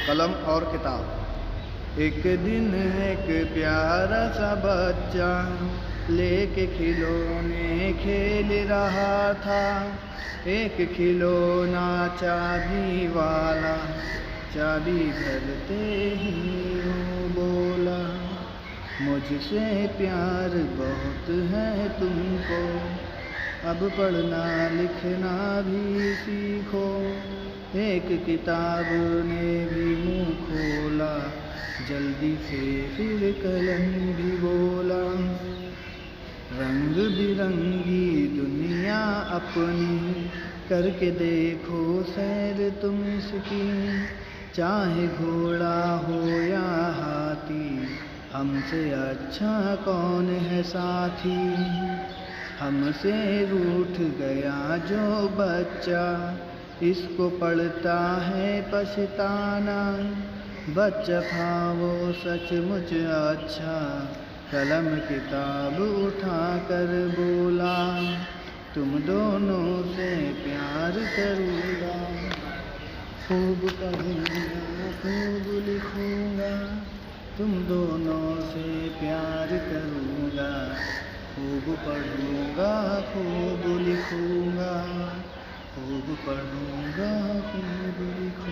कलम और किताब। एक दिन एक प्यारा सा बच्चा लेके खिलौने खेल रहा था। एक खिलौना चाबी वाला चाबी धरते ही यूं बोला, मुझसे प्यार बहुत है तुमको, अब पढ़ना लिखना भी सीखो। एक किताब ने भी मुँह खोला, जल्दी से फिर कलम भी बोला, रंग बिरंगी दुनिया अपनी करके देखो सैर तुम इसकी। चाहे घोड़ा हो या हाथी, हमसे अच्छा कौन है साथी। हमसे रूठ गया जो बच्चा, इसको पढ़ता है पछताना। बच्चा था वो सचमुच अच्छा, कलम किताब उठा कर बोला, तुम दोनों से प्यार करूँगा, खूब पढ़ूँगा खूब लिखूँगा। तुम दोनों से प्यार करूँगा, खूब पढ़ूँगा खूब लिखूँगा, खूब पढ़ूँगा खूब लिखूँगा।